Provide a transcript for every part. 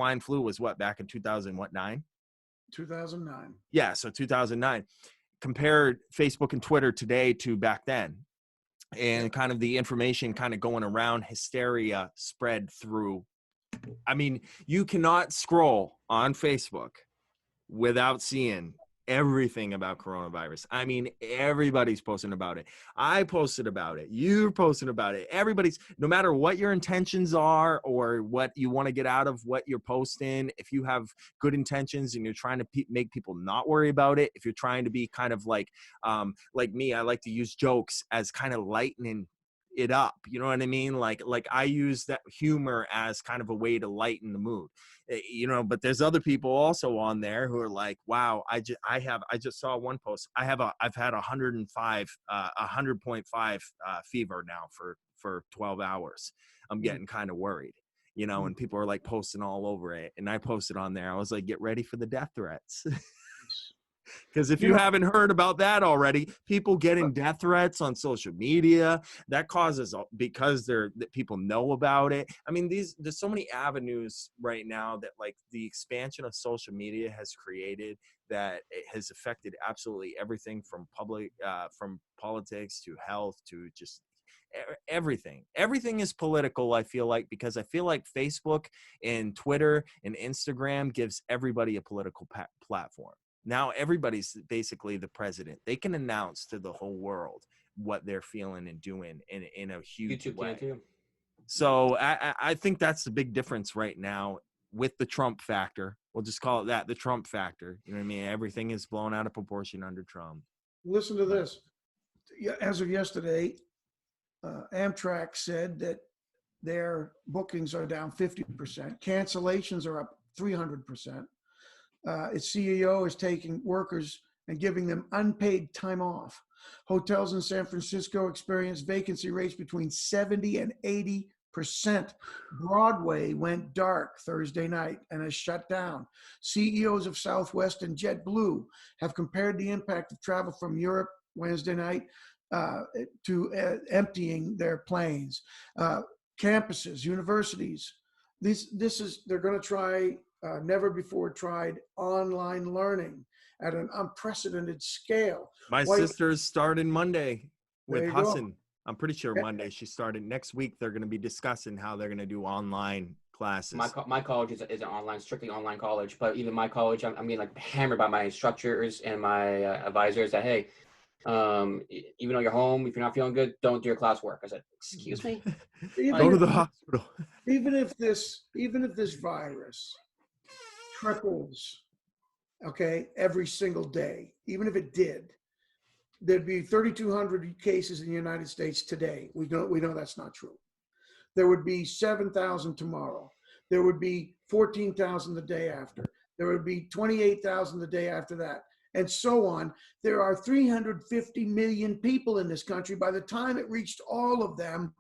swine flu was what, back in 2009? 2009. Yeah, so 2009. Compare Facebook and Twitter today to back then, and kind of the information kind of going around, hysteria spread through. I mean, you cannot scroll on Facebook without seeing everything about coronavirus. I mean, everybody's posting about it. I posted about it. You're posting about it. Everybody's, no matter what your intentions are or what you want to get out of what you're posting, if you have good intentions and you're trying to make people not worry about it, if you're trying to be kind of like me, I like to use jokes as kind of lightening it up, you know what I mean? Like I use that humor as kind of a way to lighten the mood, you know. But there's other people also on there who are like, wow, I just saw one post. I've had 100.5 fever now for 12 hours. I'm getting kind of worried, you know. And people are like posting all over it, and I posted on there, I was like, get ready for the death threats. Because if you haven't heard about that already, people getting death threats on social media, that causes, because people know about it. I mean, there's so many avenues right now that, like, the expansion of social media has created, that it has affected absolutely everything from from politics to health to just everything. Everything is political, I feel like, because I feel like Facebook and Twitter and Instagram gives everybody a political platform. Now everybody's basically the president. They can announce to the whole world what they're feeling and doing in a huge way. So I think that's the big difference right now with the Trump factor. We'll just call it that, the Trump factor. You know what I mean? Everything is blown out of proportion under Trump. Listen to this. As of yesterday, Amtrak said that their bookings are down 50%. Cancellations are up 300%. Its CEO is taking workers and giving them unpaid time off. Hotels in San Francisco experience vacancy rates between 70 and 80%. Broadway went dark Thursday night and has shut down. CEOs of Southwest and JetBlue have compared the impact of travel from Europe Wednesday night to emptying their planes. Campuses, universities, they're going to try never before tried online learning at an unprecedented scale. My sister's starting Monday with Hassan. Go. I'm pretty sure Monday she started. Next week they're going to be discussing how they're going to do online classes. My college is an online, strictly online college, but even my college, I'm being like hammered by my instructors and my advisors that, hey, even though you're home, if you're not feeling good, don't do your classwork. I said, excuse me? Go to the hospital. Even if this virus triples, okay, every single day, even if it did, there'd be 3,200 cases in the United States today. We know that's not true. There would be 7,000 tomorrow. There would be 14,000 the day after. There would be 28,000 the day after that, and so on. There are 350 million people in this country. By the time it reached all of them,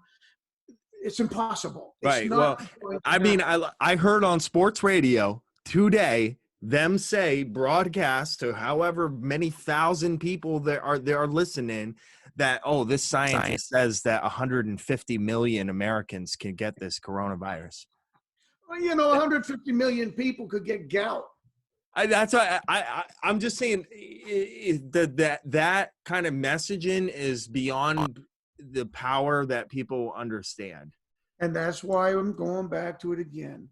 it's impossible. Right. Well, I mean, I heard on sports radio today them say, broadcast to however many thousand people there are listening, that, oh, this scientist says that 150 million Americans can get this coronavirus. Well, 150 million people could get gout. That's why I'm just saying that kind of messaging is beyond the power that people understand. And that's why I'm going back to it again.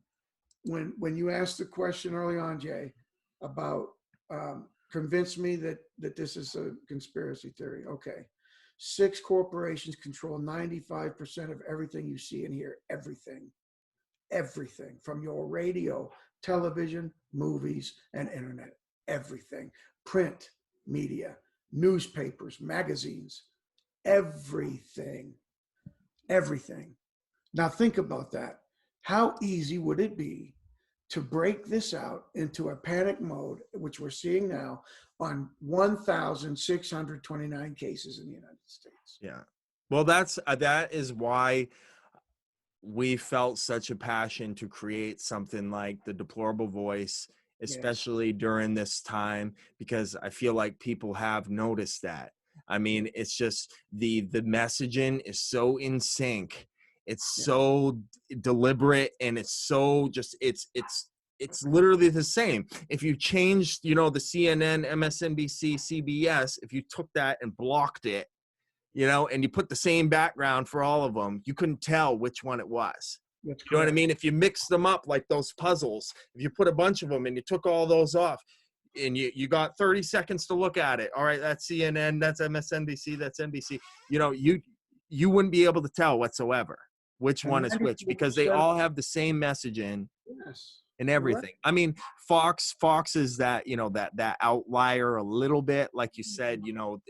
When you asked the question early on, Jay, about convince me that this is a conspiracy theory. Okay. 6 corporations control 95% of everything you see and hear. Everything from your radio, television, movies, and internet. Everything. Print, media, newspapers, magazines, everything. Now think about that. How easy would it be to break this out into a panic mode, which we're seeing now, on 1,629 cases in the United States? Yeah. Well, that is why we felt such a passion to create something like the Deplorable Voice, especially during this time, because I feel like people have noticed that. I mean, it's just the messaging is so in sync. It's so deliberate, and it's so just it's it's literally the same. If you changed, you know, the CNN, MSNBC, CBS, if you took that and blocked it, you know, and you put the same background for all of them, you couldn't tell which one it was. That's You know what I correct. mean? If you mix them up like those puzzles, if you put a bunch of them and you took all those off and you got 30 seconds to look at it. All right, that's CNN, that's MSNBC, that's NBC. You know, you wouldn't be able to tell whatsoever which And one is which, because they 94%, all have the same message in yes, and correct. everything. I mean, Fox is that, you know, that outlier a little bit, like you said, you know,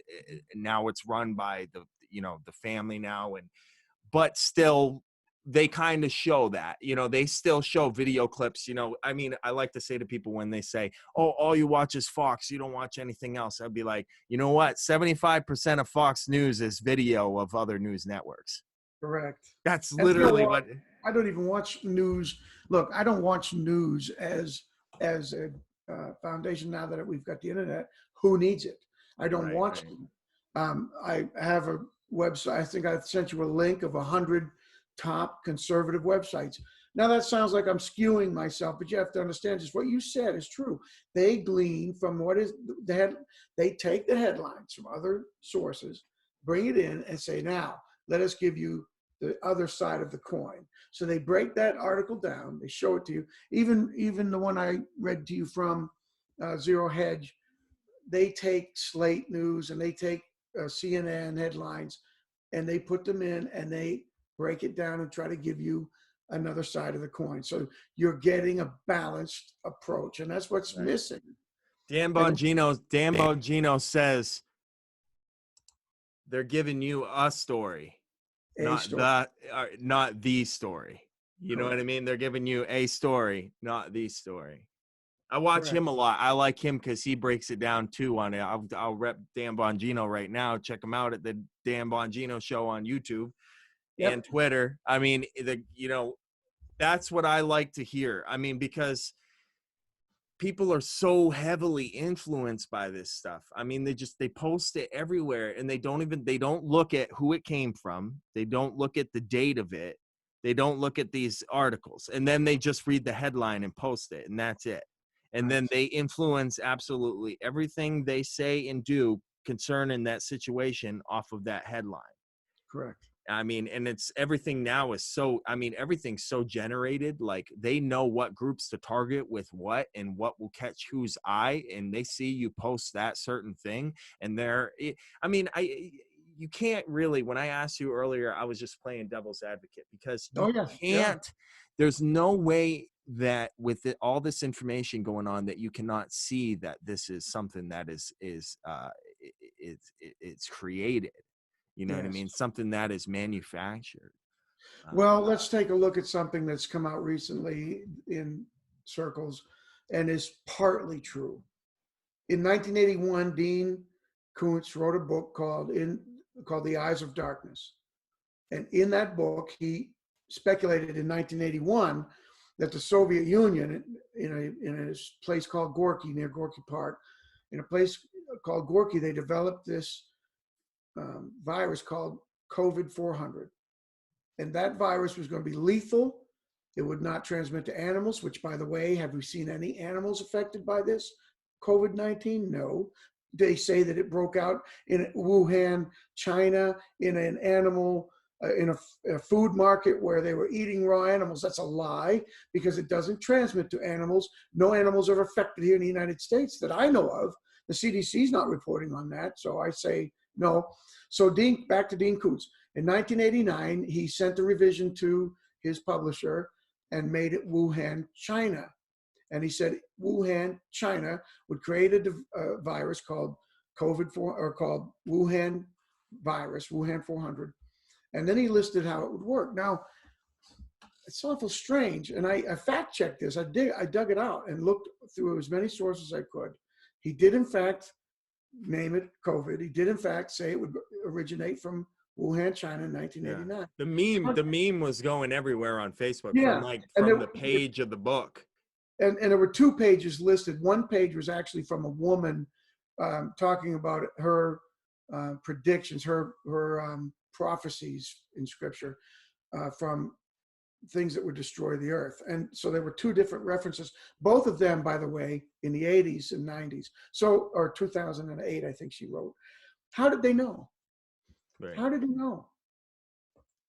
now it's run by the, you know, the family now, and but still they kind of show that, you know, they still show video clips, you know. I mean, I like to say to people when they say, oh, all you watch is Fox, you don't watch anything else, I'd be like, you know what, 75% of Fox News is video of other news networks. Correct. That's And you know literally what? what. I don't even watch news. Look, I don't watch news as a foundation now that we've got the internet. Who needs it? I don't Right, watch right. them. I have a website. I think I sent you a link of 100 top conservative websites. Now that sounds like I'm skewing myself, but you have to understand just what you said is true. They glean from what is the head. They take the headlines from other sources, bring it in, and say, now let us give you the other side of the coin. So they break that article down. They show it to you. Even the one I read to you from Zero Hedge, they take Slate News and they take CNN headlines and they put them in and they break it down and try to give you another side of the coin. So you're getting a balanced approach, and that's what's Right. missing. Dan And Bongino says they're giving you a story, a story. not the story. You know Correct. what I mean? They're giving you a story, not the story. I watch Correct. him a lot. I like him because he breaks it down too on it. I'll rep Dan Bongino right now. Check him out at the Dan Bongino Show on YouTube Yep. and Twitter. I mean, you know, that's what I like to hear. I mean, because people are so heavily influenced by this stuff. I mean, they post it everywhere, and they don't look at who it came from. They don't look at the date of it. They don't look at these articles, and then they just read the headline and post it, and that's it. And Right. then they influence absolutely everything they say and do concerning that situation off of that headline. Correct. I mean, and it's everything now is so, I mean, everything's so generated. Like they know what groups to target with what and what will catch whose eye. And they see you post that certain thing. And you can't really, when I asked you earlier, I was just playing devil's advocate because you Oh yeah. can't, there's no way that with all this information going on that you cannot see that this is something that it's created. You know what I Yes. mean? Something that is manufactured. Well, let's take a look at something that's come out recently in circles and is partly true. In 1981, Dean Koontz wrote a book called The Eyes of Darkness. And in that book, he speculated in 1981 that the Soviet Union, in a place called Gorky, near Gorky Park, in a place called Gorky, they developed this virus called COVID-400. And that virus was going to be lethal. It would not transmit to animals, which, by the way, have we seen any animals affected by this COVID-19? No. They say that it broke out in Wuhan, China, in an animal, in a food market where they were eating raw animals. That's a lie because it doesn't transmit to animals. No animals are affected here in the United States that I know of. The CDC is not reporting on that, so I say no. So back to Dean Koontz. In 1989, he sent a revision to his publisher and made it Wuhan, China. And he said Wuhan, China would create a virus called called Wuhan virus, Wuhan 400. And then he listed how it would work. Now, it's awful strange. And I fact checked this. I dug it out and looked through as many sources as I could. He did, in fact, name it COVID. He did, in fact, say it would originate from Wuhan, China in 1989. Yeah. The meme was going everywhere on Facebook Yeah. from the page of the book. And there were 2 pages listed. One page was actually from a woman talking about her predictions, her prophecies in scripture from things that would destroy the earth. And so there were two different references, both of them, by the way, in the 80s and 90s. So, or 2008, I think she wrote. How did they know? Right. How did they know?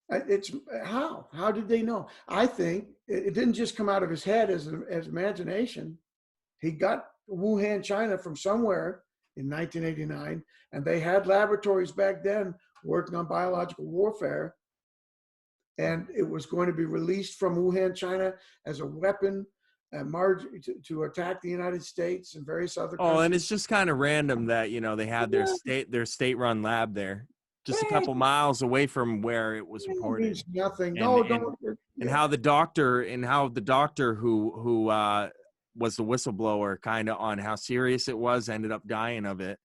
It's how did they know? I think it didn't just come out of his head as imagination. He got Wuhan, China from somewhere in 1989, and they had laboratories back then working on biological warfare. And it was going to be released from Wuhan, China as a weapon to attack the United States and various other countries. Oh, and it's just kind of random that, they had their state-run lab there, just a couple miles away from where it was reported. Means nothing. And how the doctor who was the whistleblower kind of on how serious it was ended up dying of it.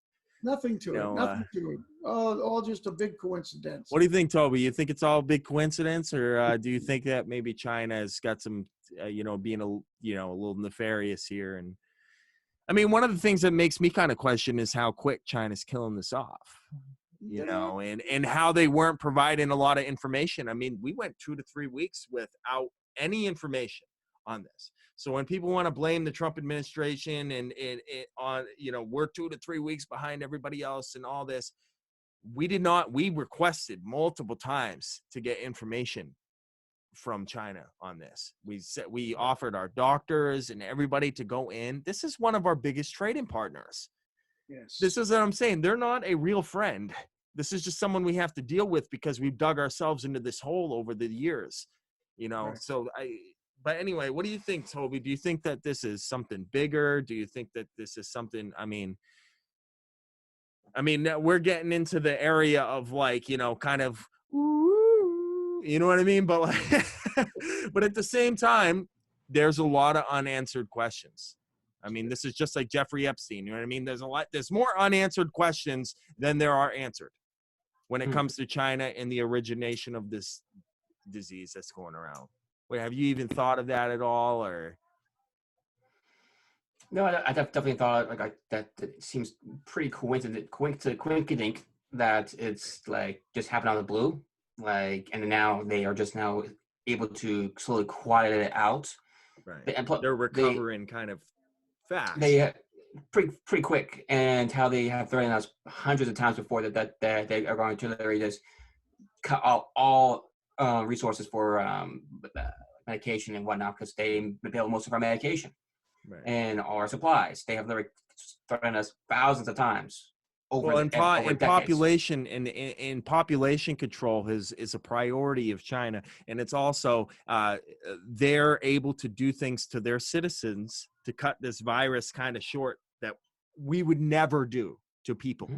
Nothing to it. Nothing to it. All just a big coincidence. What do you think, Toby? You think it's all a big coincidence, or do you think that maybe China has got some, being a little nefarious here? And I mean, one of the things that makes me kind of question is how quick China's killing this off, and how they weren't providing a lot of information. I mean, we went 2 to 3 weeks without any information on this. So when people want to blame the Trump administration and on, we're 2 to 3 weeks behind everybody else and all this, we requested multiple times to get information from China on this. We offered our doctors and everybody to go in. This is one of our biggest trading partners. Yes. This is what I'm saying. They're not a real friend. This is just someone we have to deal with because we've dug ourselves into this hole over the years, Right. So but anyway, what do you think, Toby? Do you think that this is something bigger? Do you think that this is something, I mean, we're getting into the area of kind of, you know what I mean? But but at the same time, there's a lot of unanswered questions. I mean, this is just like Jeffrey Epstein. You know what I mean? There's more unanswered questions than there are answered when it comes to China and the origination of this disease that's going around. Wait, have you even thought of that at all, or? No, I definitely thought that it seems pretty coincident that it's just happened out of the blue, and now they are just now able to slowly quiet it out. Right. And they're recovering kind of fast. They pretty quick, and how they have threatened us hundreds of times before that they are going to literally just cut out all resources for medication and whatnot, because they build most of our medication. Right. And our supplies. They have literally threatened us thousands of times. In population in population control is a priority of China, and it's also they're able to do things to their citizens to cut this virus kind of short that we would never do to people,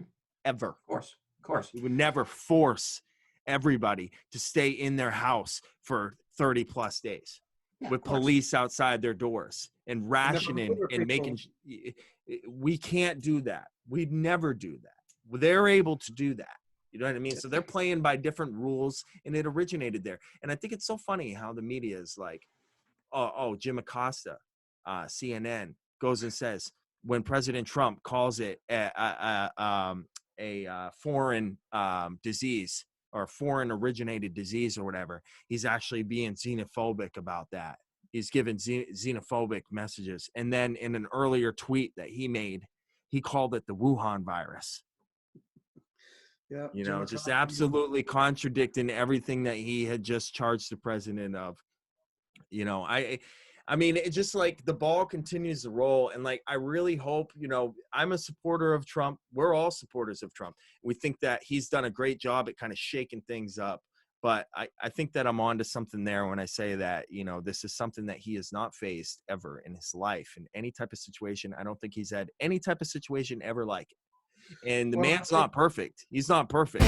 ever. Of course, we would never force everybody to stay in their house for 30 plus days. Yeah, with police outside their doors and rationing and making, we can't do that. We'd never do that. They're able to do that. You know what I mean? So they're playing by different rules, and it originated there. And I think it's so funny how the media is like, Jim Acosta, CNN goes and says, when President Trump calls it a foreign disease, or foreign originated disease or whatever, he's actually being xenophobic about that. He's given xenophobic messages. And then in an earlier tweet that he made, he called it the Wuhan virus. Yeah, just absolutely contradicting everything that he had just charged the president of. I mean, it's just the ball continues to roll. And I really hope, I'm a supporter of Trump. We're all supporters of Trump. We think that he's done a great job at kind of shaking things up. But I think that I'm onto something there when I say that, this is something that he has not faced ever in his life in any type of situation. I don't think he's had any type of situation ever like it. And the man's not perfect. He's not perfect.